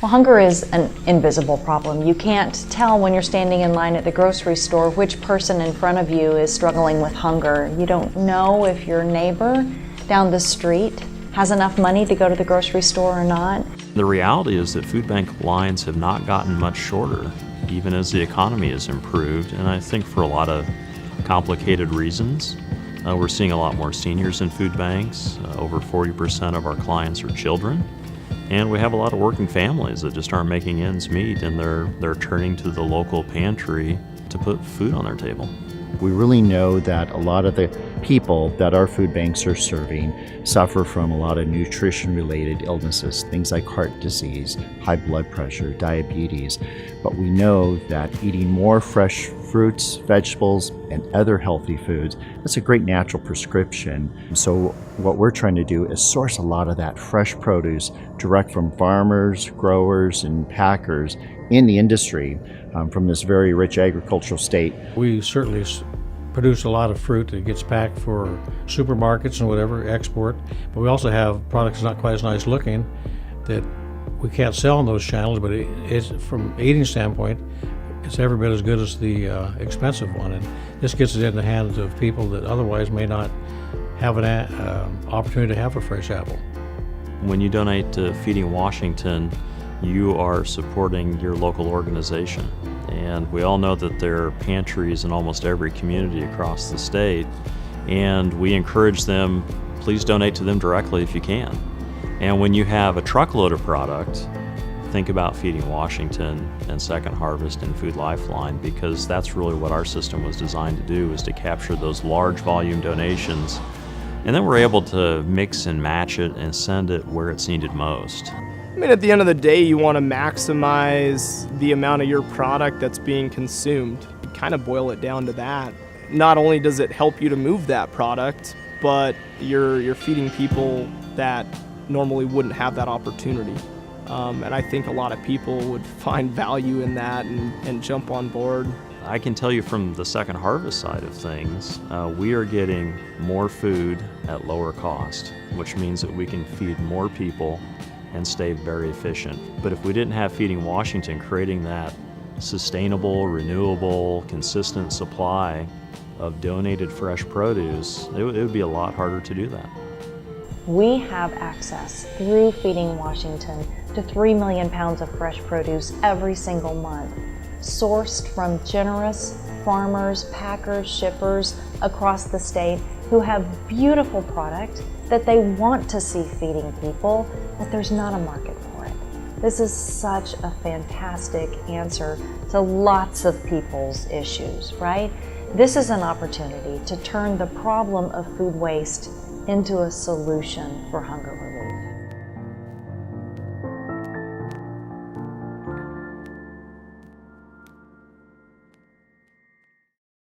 Well, hunger is an invisible problem. You can't tell when you're standing in line at the grocery store which person in front of you is struggling with hunger. You don't know if your neighbor down the street has enough money to go to the grocery store or not. The reality is that food bank lines have not gotten much shorter, even as the economy has improved, and I think for a lot of complicated reasons. We're seeing a lot more seniors in food banks. Over 40% of our clients are children. And we have a lot of working families that just aren't making ends meet, and they're turning to the local pantry to put food on their table. We really know that a lot of the people that our food banks are serving suffer from a lot of nutrition-related illnesses, things like heart disease, high blood pressure, diabetes. But we know that eating more fresh fruits, vegetables, and other healthy foods, that's a great natural prescription. So what we're trying to do is source a lot of that fresh produce direct from farmers, growers, and packers in the industry from this very rich agricultural state. We certainly produce a lot of fruit that gets packed for supermarkets and whatever, export, but we also have products not quite as nice looking that we can't sell in those channels, but it's, from an eating standpoint, it's every bit as good as the expensive one, and this gets it in the hands of people that otherwise may not have an opportunity to have a fresh apple. When you donate to Feeding Washington, you are supporting your local organization. And we all know that there are pantries in almost every community across the state, and we encourage them, please donate to them directly if you can. And when you have a truckload of product, think about Feeding Washington and Second Harvest and Food Lifeline, because that's really what our system was designed to do, is to capture those large volume donations, and then we're able to mix and match it and send it where it's needed most. I mean, at the end of the day, you want to maximize the amount of your product that's being consumed. You kind of boil it down to that. Not only does it help you to move that product, but you're feeding people that normally wouldn't have that opportunity. And I think a lot of people would find value in that and jump on board. I can tell you from the Second Harvest side of things, we are getting more food at lower cost, which means that we can feed more people and stay very efficient. But if we didn't have Feeding Washington creating that sustainable, renewable, consistent supply of donated fresh produce, it would be a lot harder to do that. We have access through Feeding Washington to 3 million pounds of fresh produce every single month, sourced from generous farmers, packers, shippers across the state who have beautiful product that they want to see feeding people, but there's not a market for it. This is such a fantastic answer to lots of people's issues, right? This is an opportunity to turn the problem of food waste into a solution for hunger relief.